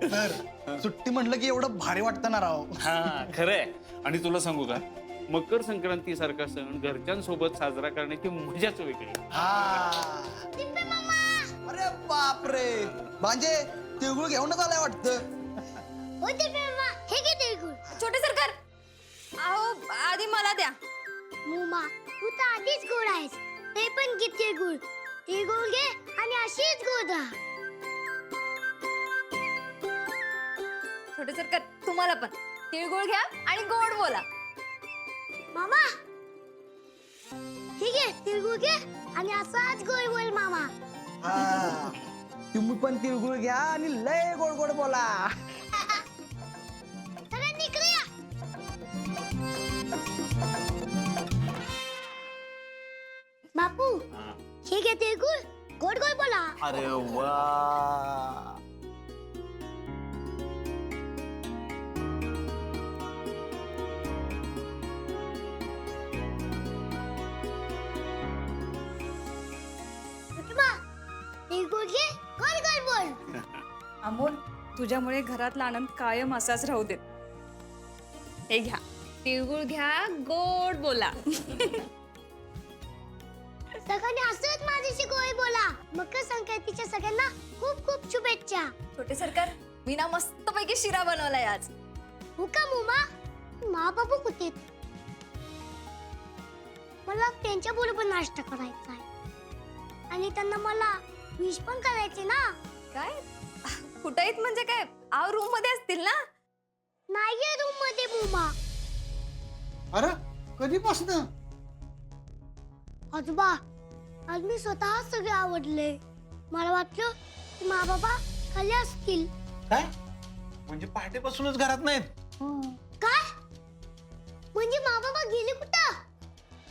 Sir सुट्टी म्हणलं की एवढं भारी वाटतं ना राव. हा खरंय. आणि तुला सांगू का, मकर संक्रांती सारखा सण घरच्यांसोबत साजरा करण्याची मजाच वेगळी. अरे बापरे, म्हणजे तिळगुळ घेऊनच आलाय वाटतं. हे घे तिळगुळ. छोटे सरकार, अहो आधी मला द्या. मुमा तू तर आधीच गोड आहेस, ते पण घे तिळगुळ. तिळगुळ घे आणि अशीच गोड राहा. छोटे सरकार, तुम्हाला पण तिळगुळ घ्या आणि गोड बोला. मामा हे घे तिळगुळ घे आणि असाच गोड बोल मामा. हा, तुम्ही पण तिळगुळ घ्या आणि लय गोड गोड बोला. सगळ्यांनी इकडे या. बापू हे घे तिळगुळ, गोड गोड बोला. अरे वा. तिळगुळ घे, गोड गोड बोल. अमोल, तुझ्यामुळे घरातला आनंद कायम असाच राहू दे. हे घ्या तिळगुळ घ्या, गोड बोला. सगळ्यांनी असंच माझ्याशी गोड बोला. मकर संक्रांतीच्या सगळ्यांना खूप खूप शुभेच्छा. छोटे सरकार, मी ना मस्तपैकी शिरा बनवलाय आज. हो का मुमा? मा बाबू कुठे? मला त्यांच्या बरोबर नाश्ता करायचा आहे आणि त्यांना मला विश पण करायचे ना. काय कुठे आहेत म्हणजे काय? आव रूम मध्ये असतील ना. नाहीये रूम मध्ये मुमा. अरे कधीपासून? आजोबा, आज मी स्वतः सगळे आवडले. मला वाटलं की मा बाबा खाली असतील. काय म्हणजे पहाटेपासूनच घरात नाहीत? काय म्हणजे मा बाबा गेले कुठं?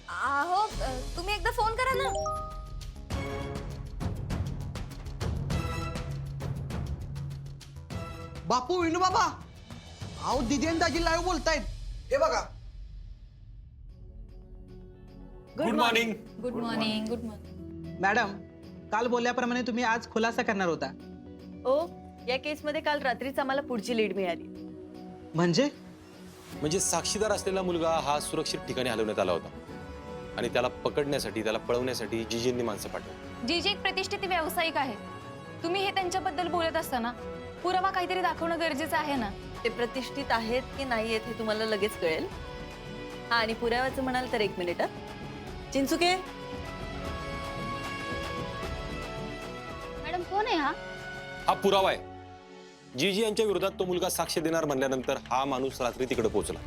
अहो तुम्ही एकदा फोन करा ना. बापू, विनू बाबा, अहो दीदी आणि दाजी लाईव्ह बोलतायत. हे बघा. Good morning. Good morning. Good morning. Madam, काल बोलल्याप्रमाणे तुम्ही आज खुलासा करणार होता. ओ, या केसमध्ये काल रात्रीच आम्हाला पुढची लीड मिळाली. म्हणजे साक्षीदार असलेला मुलगा हा सुरक्षित ठिकाणी हलवण्यात आला होता आणि त्याला पकडण्यासाठी, त्याला पळवण्यासाठी जीजींनी माणसं पाठवली. जीजी एक प्रतिष्ठित व्यावसायिक आहे. तुम्ही हे त्यांच्याबद्दल बोलत असताना पुरावा काहीतरी दाखवणं गरजेचं आहे ना. ते प्रतिष्ठित आहेत की नाही आहेत हे तुम्हाला लगेच कळेल. हा, आणि पुराव्याचं म्हणाल तर एक मिनिट. चिंचुके, मॅडम कोण आहे हा? हा पुरावा आहे. जीजी यांच्या विरोधात तो मुलगा साक्ष देणार म्हणल्यानंतर हा माणूस रात्री तिकडे पोहोचला.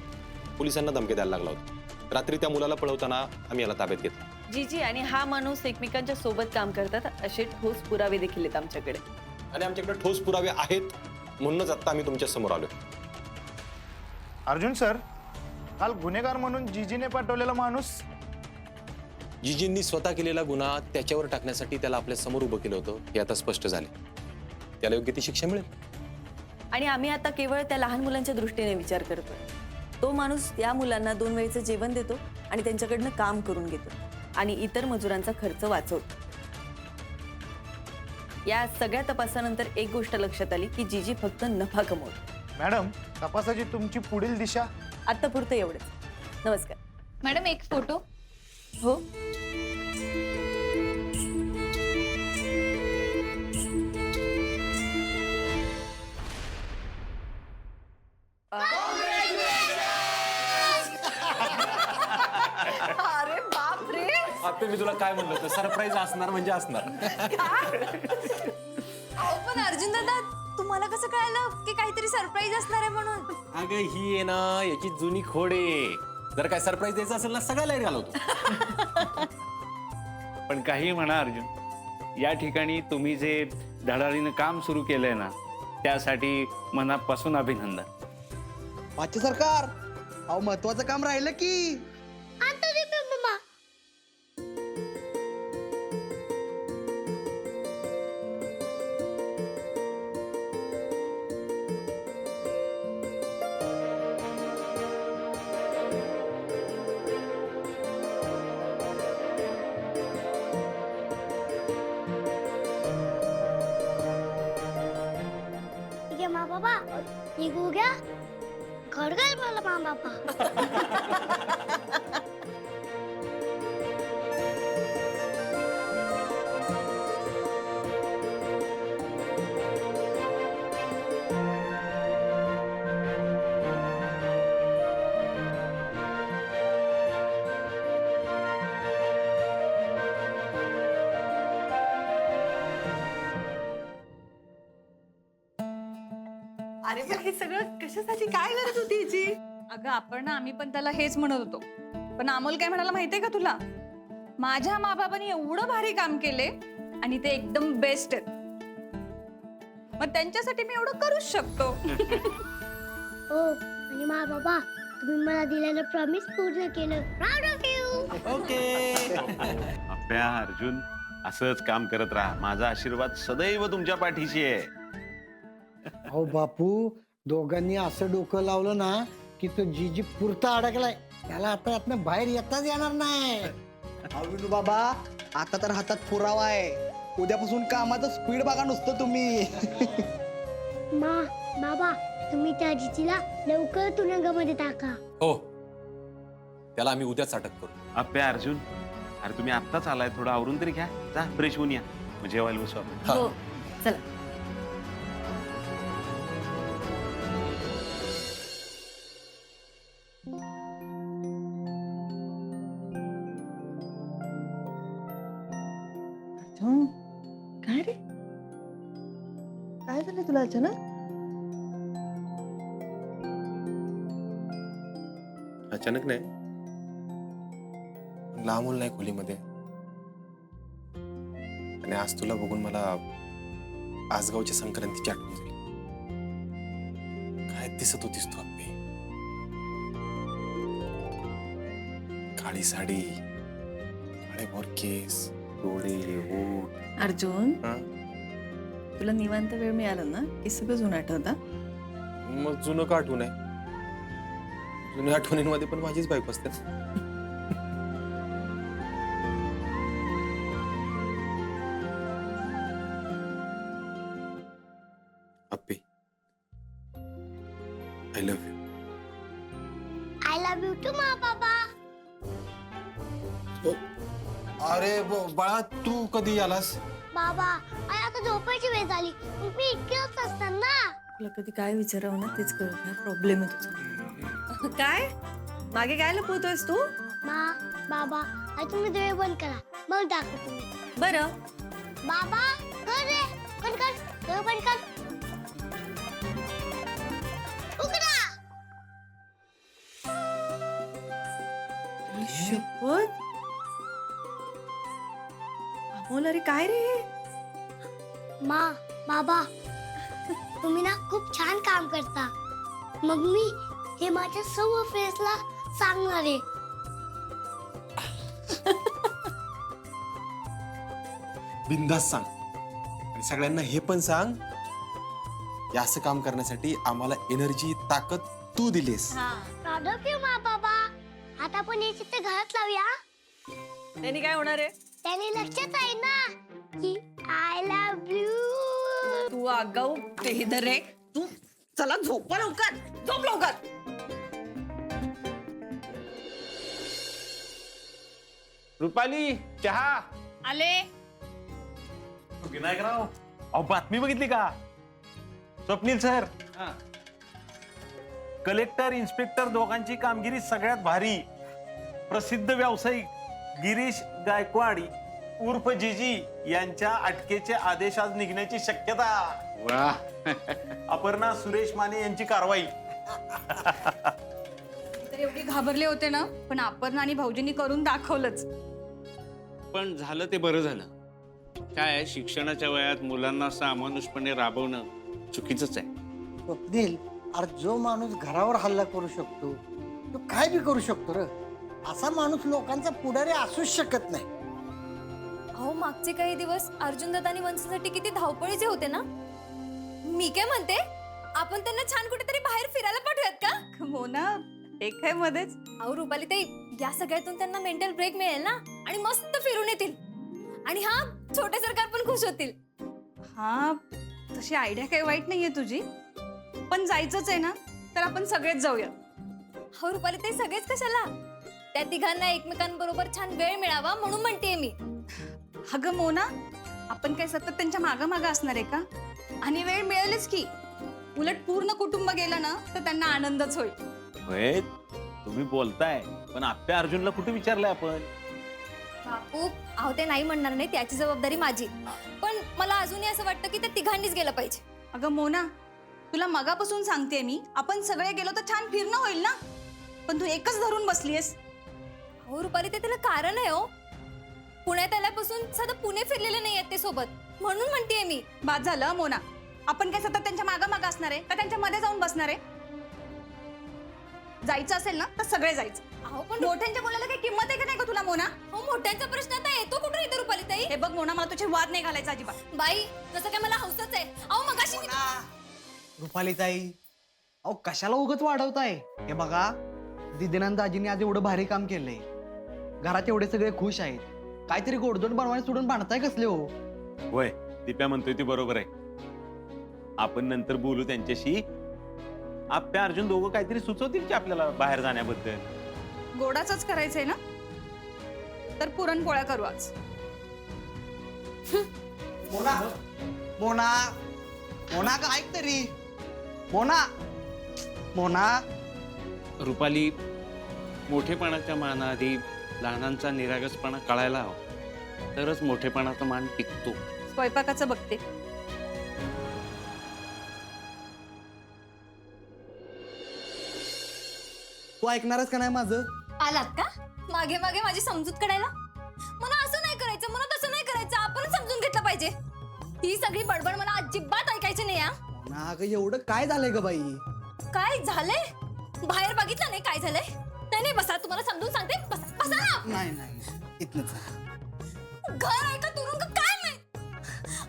पोलिसांना धमकी द्यायला लागला होता. रात्री त्या मुलाला पळवताना आम्ही याला ताब्यात घेतलं. जीजी आणि हा माणूस एकमेकांच्या सोबत काम करतात असे ठोस पुरावे देखील आहेत आमच्याकडे. आणि आमच्याकडे ठोस पुरावे आहेत म्हणूनच आता आम्ही तुमच्या समोर आलोय. अर्जुन सर, काल गुन्हेगार म्हणून जीजीने पाठवलेला माणूस. जीजींनी स्वतः केलेला गुन्हा त्याच्यावर टाकण्यासाठी त्याला आपल्या समोर उभं केलं होतं हे आता स्पष्ट झाले. त्याला योग्य ती शिक्षा मिळेल. आणि आम्ही आता केवळ त्या लहान मुलांच्या दृष्टीने विचार करतोय. तो माणूस या मुलांना 2 वेळचं जेवण देतो आणि त्यांच्याकडनं काम करून घेतो आणि इतर मजुरांचा खर्च वाचवतो. या सगळ्या तपासानंतर एक गोष्ट लक्षात आली की जीजी फक्त नफा कमवतो. मॅडम, तपासाची तुमची पुढील दिशा? आता पुरतं एवढंच. नमस्कार. मॅडम एक फोटो. हो, अरे बाप रे. आता मी तुला काय म्हणलं होतं, सरप्राईज असणार म्हणजे असणार. अहो पण अर्जुन दादा, तुम्हाला कसं कळालं की काहीतरी सरप्राईज असणार आहे म्हणून? अगं ही आहे ना याची जुनी खोड आहे. जर काय सरप्राईज द्यायचं असेल ना सगळ्या लाईट घालवतो. पण काही म्हणा अर्जुन, या ठिकाणी तुम्ही जे धडाडीनं काम सुरू केलंय ना, त्यासाठी मनापासून अभिनंदन. पाच सरकार, अहो महत्वाचं काम राहिलं की. आता दे मामा. बाबा ही गुग्या घडघड मला मा बाबा. अरे पण हे सगळं कशासाठी काय करत होती हिची? अगं आपण आम्ही पण त्याला हेच म्हणत होतो, पण अमोल काय म्हणाला माहितीये का तुला? माझ्या माबाबांनी एवढं भारी काम केले आणि ते एकदम बेस्ट आहेत, मग त्यांच्यासाठी मी एवढं करूच शकतो. हो आणि मा बाबा तुम्ही मला दिलेलं प्रॉमिस पूर्ण केलं. Proud of you. Okay. Appya Arjun, असंच काम करत राहा. माझा आशीर्वाद सदैव तुमच्या पाठीशी आहे. अहो बापू, दोघांनी असं डोकं लावलं ना की तो जीजी पुरता अडकलाय, त्याला आता यातनं बाहेर येताच येणार नाही. विनू बाबा, आता तर हातात पुरावा आहे. उद्यापासून कामाचं स्पीड बघा नुसतं तुम्ही. मा बाबा तुम्ही त्या जिजीला लवकर तुरुंगामध्ये टाका. हो, त्याला आम्ही उद्याच अटक करू. अप्प्या अर्जुन, अरे तुम्ही आत्ताच आलाय, थोडं आवरून तरी घ्या. जा फ्रेश होऊन या, मग जेवायला बसू आपण. हो चला. काय रे, काय झालं तुला अचानक? अचानक नाही, लांबून नाही खोलीमध्ये. आणि आज तुला बघून मला आसगावच्या संक्रांतीची आठवण झाली. काय दिसत होतीस तू अप्पे. काळी साडी, काळे भोर केस, डोळे, ओठ. अर्जुन, हा? तुला निवांत वेळ मिळाला ना की सगळं जुनं आठवतं. मग जुनं का आठवण आहे? जुन्या आठवणींमध्ये पण माझीच बायको असते. अप्पे, I love you. I love you too मा बाबा. अरे बाळा, तू कधी आलास? बाबा आई आता झोपायची वेळ झाली, मग मी इतकेच असतात ना. तुला कधी काय विचारावं ना तेच कळत नाही. प्रॉब्लेम आहे तुझा. काय मागे काय लपवतोयस तू? मा बाबा आई तुम्ही डोळे बंद करा, मग दाखवतो मी. बरं, बाबा कर रे, कर डोळे बंद कर. उघडा. शपथ. अमोल, अरे काय रे? मा बाबा तुम्ही ना खूप छान काम करता, मग मी हे माझ्या सर्व फ्रेंड्सला सांगणार आहे. बिंदास सांग. आणि सगळ्यांना हे पण सांग, या असं काम करण्यासाठी आम्हाला एनर्जी, ताकद तू दिलीस. प्राऊड ऑफ यू मा बाबा. आता आपण हे चित्र घरात लावूया. त्यांनी काय होणार आहे? त्याने लक्षात आहे ना की आय लव्ह यू. तू आगाऊ बेहदर रे तू. चला झोपा लवकर, झोप लवकर. रुपाली, चहा. आले. विनायकराव, अहो बातमी बघितली का? स्वप्नील सर, कलेक्टर इन्स्पेक्टर दोघांची कामगिरी सगळ्यात भारी. प्रसिद्ध व्यावसायिक गिरीश गायकवाड उर्फ जीजी यांच्या अटकेचे आदेश आज निघण्याची शक्यता. वा. अपर्णा सुरेश माने यांची कारवाई. तर एवढी घाबरले होते ना, पण अपर्णा आणि भाऊजींनी करून दाखवलंच. पण झालं ते बरं झालं. काय आहे, शिक्षणाच्या वयात मुलांना असं अमानुषपणे राबवणं चुकीचंच आहे. स्वप्नील, अरे जो माणूस घरावर हल्ला करू शकतो तो काय बी करू शकतो र. असा माणूस लोकांचा पुढारी असूच शकत नाही. अहो मागचे काही दिवस अर्जुन दादा आणि वंशासाठी किती धावपळीचे होते ना. मी काय म्हणते, आपण त्यांना छान कुठेतरी बाहेर फिरायला पाठवूयात का? हो ना, ते काय मध्येच. अहो रुपाली ताई, या सगळ्यातून त्यांना मेंटल ब्रेक मिळेल ना आणि मस्त फिरून येतील. आणि हा, छोटे सरकार पण खुश होतील. हा, तशी आयडिया काही वाईट नाहीये तुझी, पण जायचंच आहे ना तर आपण सगळेच जाऊया. हो रुपाली ते सगळेच कशाला? त्या तिघांना एकमेकांबरोबर छान वेळ मिळावा म्हणून म्हणतेय मी. अगं मोना, आपण काय सतत त्यांच्या मागं मागं असणार आहे का? आणि वेळ मिळेलच की. उलट पूर्ण कुटुंब गेलं ना तर त्यांना आनंदच होईल. होय, तुम्ही बोलताय पण आप्या अर्जुनला कुठे विचारलंय आपण? बापू अहो ते नाही म्हणणार नाही, त्याची जबाबदारी माझी. पण मला अजूनही असं वाटतं की त्या तिघांनीच गेलं पाहिजे. अगं मोना, तुला मगापासून सांगते मी, आपण सगळे गेलो तर छान फिरणं होईल ना. पण तू एकच धरून बसलीयस. हो रुपाली ते त्याला कारण आहे हो. पुण्यात आल्यापासून साधं पुणे फिरलेले नाही आहेत ते सोबत, म्हणून म्हणतेय मी. बाद झालं मोना, आपण काय सतत त्यांच्या मागं मागं असणार आहे का त्यांच्या मध्ये जाऊन बसणार आहे? जायचं असेल ना तर सगळे जायचं. अहो पण मोठ्यांच्या बोलायला काही किंमत आहे का नाही का तुला मोना? हो मोठ्यांचा प्रश्न आता येतो कुठून येतो रुपाली ताई? हे बघ मोना, मला तुझे वाद नाही घालायचा अजिबात. बाई जसं काय मला हौसच आहे. अहो मगाशी मी रुपालीताई, अहो कशाला उगत वाढवताय? हे बघा, दिदीनं दाजीने आज एवढं भारी काम केलंय, घरात एवढे सगळे खुश आहेत, काहीतरी गोडधोड बनवायला सोडून बांधताय कसले हो? होय, दिप्या म्हणतोय ती बरोबर आहे. आपण नंतर बोलू त्यांच्याशी. आप्या अर्जुन दोघं काहीतरी सुचवतील की आपल्याला बाहेर जाण्याबद्दल. गोडाचंच करायचंय ना तर पुरणपोळ्या करू आज. मोना मोना मोना का ऐक तरी. मोना मोना रुपाली, मोठेपणाच्या मानाआधी लहानांचा निरागसपणा कळायला हवा, तरच मोठेपणाचा मान टिकतो. स्वयंपाकाचं बघते. तू ऐकणारच का नाही माझं? आलात का मागे मागे माझी समजूत काढायला? मला असं नाही करायचं, मला तसं नाही करायचं, आपण समजून घेतलं पाहिजे. ही सगळी बडबड मला अजिबात ऐकायची नाही. ना ग, एवढं काय झालंय ग बाई? काय झालंय? बाहेर बघितलं नाही काय झालंय? नाही नाही, बसा, तुम्हाला समजून सांगते. बसा बसा ना. नाही नाही, इथनच. घर ऐका तुरुंग काय नाही,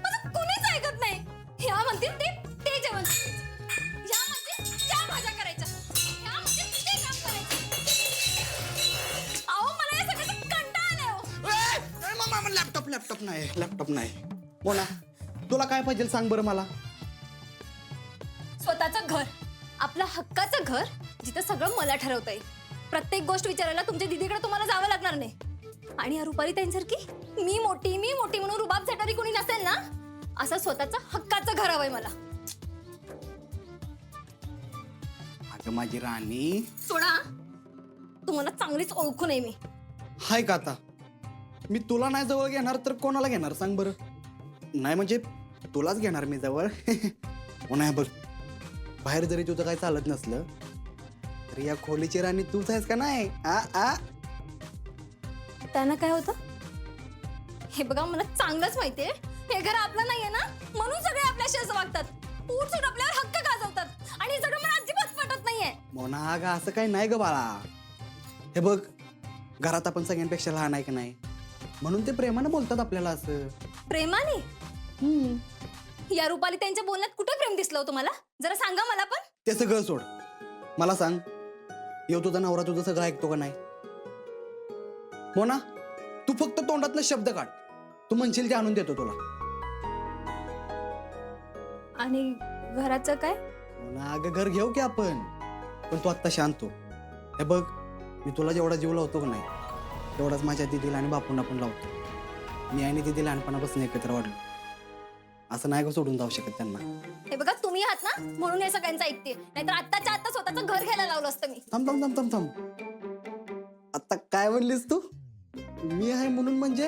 माझं कोणीच ऐकत नाही. ह्या म्हणतील ते जेवण करायचं, ह्या म्हणतील त्या भाज्या करायच्या, ह्या म्हणतील ते काम करायचं. अहो मला या सगळ्याचा कंटाळा आलाय हो. लॅपटॉप नाही. मोना, तुला काय पाहिजे सांग बरं मला. स्वतःचं घर, आपलं हक्काचं घर, जिथं सगळं मला ठरवता येईल. प्रत्येक गोष्ट विचारायला तुमच्या दीदीकडे तुम्हाला जावं लागणार नाही. आणि या रुपाली ताईंसारखी मी मोठी म्हणून रुबाब झटारी कोणी नसेल ना, असं स्वतःचं हक्काचं घर हवंय मला. अगं माझी राणी. सोडा, तुम्हाला चांगलीच ओळखून आहे मी. हाय का आता? मी तुला नाही जवळ घेणार तर कोणाला घेणार सांग बरं? नाही म्हणजे तुलाच घेणार मी जवळ. नाही बघ, बाहेर जरी तुझं काही चालत नसलं तर या खोलीची राणी तूच आहेस का नाही? त्यांना काय होतं हे बघा, मला चांगलंच माहितीये हे घर आपलं नाहीये ना, म्हणून सगळे आपल्याशी असं वागतात, उठसूट आपल्यावर हक्क गाजवतात. आणि हे सगळं मला अजिबात पटत नाहीये. मोना ग, असं काही नाही ग बाळा. हे बघ, घरात आपण सगळ्यांपेक्षा लहान आहे का नाही, म्हणून ते प्रेमानं बोलतात आपल्याला असं. प्रेमाने? या रुपाली त्यांच्या बोलण्यात कुठे प्रेम दिसलं हो तुम्हाला? जरा सांगा मला पण. ते सगळं सोड, मला सांग, येऊ तुझा नवरा तुझं सगळं ऐकतो का नाही? मोना, तू फक्त तोंडातनं शब्द काढ, तू म्हणशील ते आणून देतो तुला. आणि घराचं काय? मोना अगं, घर घेऊ की आपण, पण तू आत्ता शांत हो. हे बघ, मी तुला जेवढा जीव लावतो का नाही, तेवढाच माझ्या दीदीला आणि बापूंना पण लावतो. मी आणि दीदी लहानपणापासून एकत्र वाढलो, असं नाही का सोडून जाऊ शकत त्यांना. हे बघा, तुम्ही आहात ना म्हणून हे सगळ्यांचं ऐकते, नाहीतर आत्ताच्या आत्ता स्वतःचं घर घ्यायला लावलं असतं मी. थांब थांब थांब थांब थांब, आता काय म्हणलीस तू? मी आहे म्हणून म्हणजे?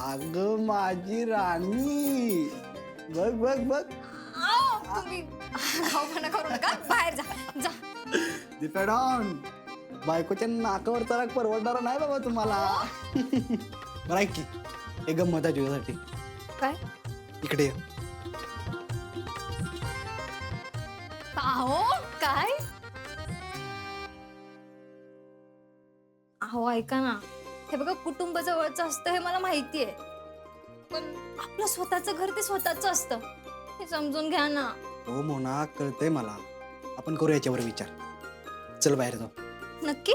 अगं माझी राणी, बघ बघ बघ. तुम्ही गावपणा करू नका, बाहेर जा जा. डिपेंड ऑन बायकोच्या नाकावर चराक परवडणारा नाही बाबा तुम्हाला. बरं ऐक की, एक गंमत आहे तुझ्यासाठी. काय? इकडे ये. अहो काय? अहो ऐका ना, हे बघा, कुटुंब जवळचं असतं हे मला माहितीये, पण आपलं स्वतःचं घर ते स्वतःचं असतं, हे समजून घ्या ना. हो मोना, कळतंय मला, आपण करू याच्यावर विचार. चल बाहेर जाऊ. नक्की?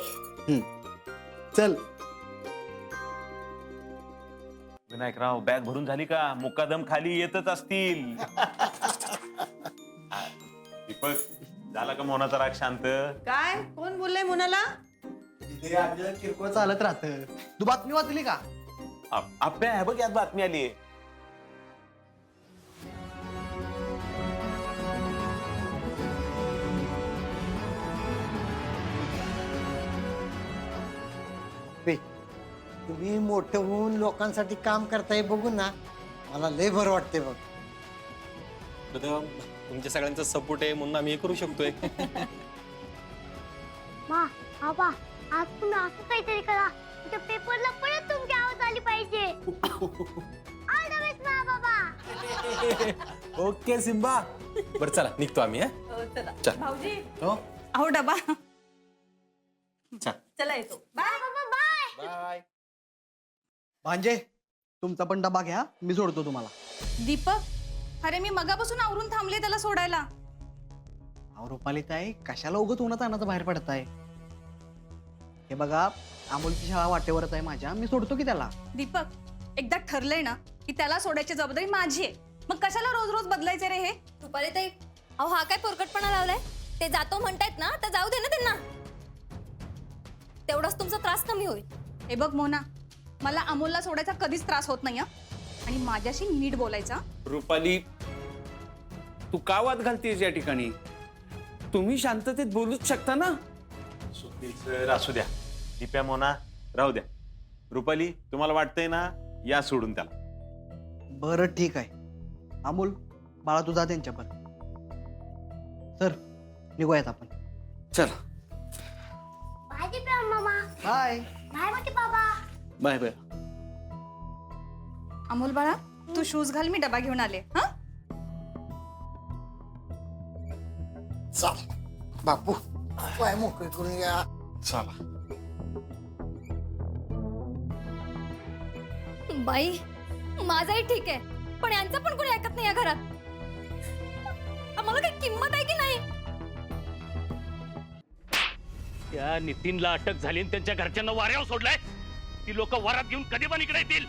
चल. विनायकराव, बॅग भरून झाली का? मुकादम खाली येतच असतील. बघ झाला का मोनाचा राग शांत? काय कोण बोललंय मुनाला? तिथे आपल्याला किरकोळ चालत राहतं. तू बातमी वाचली का? आप्या आहे बघ, यात बातमी आली. बे, तुम्ही मोठं होऊन लोकांसाठी काम करताय बघून ना मला लय बरं वाटते बघ. तुमच्या सगळ्यांचा सपोर्ट आहे म्हणून आम्ही हे करू शकतोय. मा बाबा आज तुम्ही असं काहीतरी करा त्या पेपरला परत तुमची आवाज आली पाहिजे. ऑल द बेस्ट मा बाबा. Okay Simba. बरं चला निघतो आम्ही. चल. भाऊजी हो अहो डबा. चला येतो. बाय बाबा बाय. बाय. भांजे तुमचा पण डबा घ्या, मी सोडतो तुम्हाला. दीपक, अरे मी मगापासून आवरून थांबले त्याला सोडायला. अहो रुपाली ताई, कशाला उगत उन्हात अन्नाचं बाहेर पडताय? हे बघा, अमोलची शाळा वाटेवरच आहे माझ्या, मी सोडतो की त्याला. दीपक, एकदा ठरलंय ना की त्याला सोडायची जबाबदारी माझी आहे. मग कशाला रोज रोज बदलायचे रे हे? रुपाली ताई, अहो हा काय पोरकटपणा लावलाय? ते जातो म्हणतायत ना, तर जाऊ दे ना त्यांना. तेवढाच तुमचा त्रास कमी होईल. हे बघ मोना, मला अमोलला सोडायचा कधीच त्रास होत नाही हं. आणि माझ्याशी नीट बोलायचा. रुपाली, तू का वाद घालतेस या ठिकाणी? तुम्ही शांततेत बोलूच शकता ना. सुधीर सर असू द्या, दिप्या मोना राहू द्या. रुपाली, तुम्हाला वाटतंय ना, या सोडून त्याला. बरं ठीक आहे. अमोल बाळा तू जा त्यांच्यावर. सर निघूयात आपण. चला. बाय दिप्या मामा. बाय. बाय मोठे बाबा. Bye bye. अमोल बाळा, तू शूज घाल, मी डबा घेऊन आले. हा चल बापू, पाय मोकळे करून घ्या. चला. बाई, माझाही ठीक आहे, पण यांचं पण कोणी ऐकत नाही या घरात. आम्हाला काही किंमत आहे की नाही? त्या नितीनला अटक झाली आणि त्यांच्या घरच्यांना वाऱ्यावर सोडलाय. ती लोक वरात घेऊन कधी पण इकडे येतील.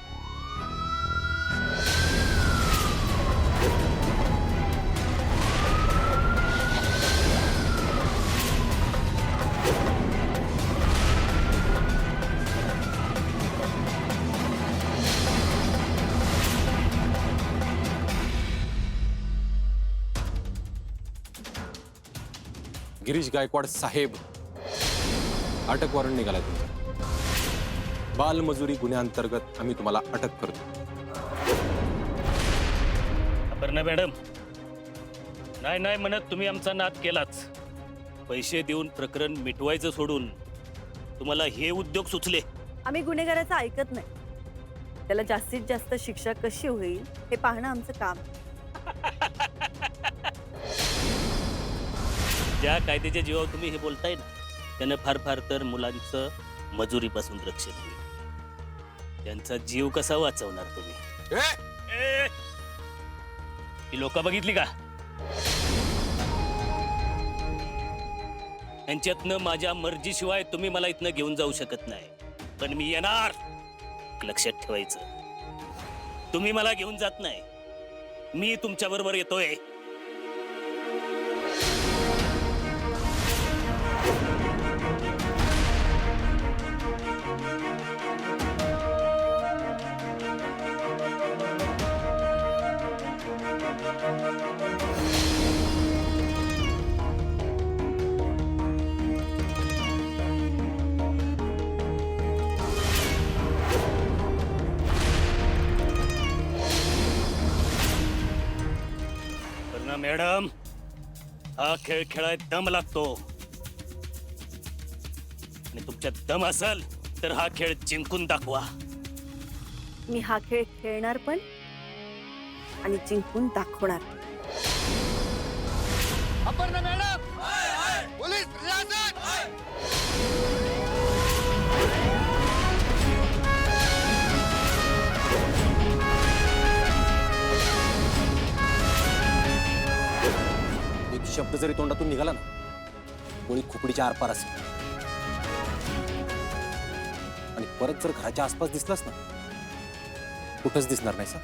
गिरीश गायकवाड साहेब, अटक वॉरंट निघालाय तुमचा. बालमजुरी गुन्ह्याअंतर्गत आम्ही तुम्हाला अटक करतो. अपर्णा मॅडम, नाही नाही म्हणत तुम्ही आमचा नाद केलाच. पैसे देऊन प्रकरण मिटवायचं सोडून तुम्हाला हे उद्योग सुचले. आम्ही गुन्हेगाराचं ऐकत नाही. त्याला जास्तीत जास्त शिक्षा कशी होईल हे पाहणं आमचं काम. ज्या कायद्याच्या जीवावर तुम्ही हे बोलताय ना, त्यानं फार फार तर मुलांचं मजुरीपासून रक्षण होईल. त्यांचा जीव कसा वाचवणार तुम्ही? ए! ही लोक बघितली का? यांच्यातनं माझ्या मर्जीशिवाय तुम्ही मला इथनं घेऊन जाऊ शकत नाही. पण मी येणार, लक्षात ठेवायचं. तुम्ही मला घेऊन जात नाही, मी तुमच्या बरोबर येतोय. मॅडम, हा खेळ खेळाय दम लागतो. आणि तुमच्यात दम असेल तर हा खेळ जिंकून दाखवा. मी हा खेळ खेळणार पण आणि जिंकून दाखवणार. अपर्णा मॅडम, पोलीस रियाजत. एक शब्द जरी तोंडातून निघाला ना, गोळी खोपडीच्या आरपार असेल. आणि परत जर घराच्या आसपास दिसलास ना, कुठंच दिसणार नाही सर.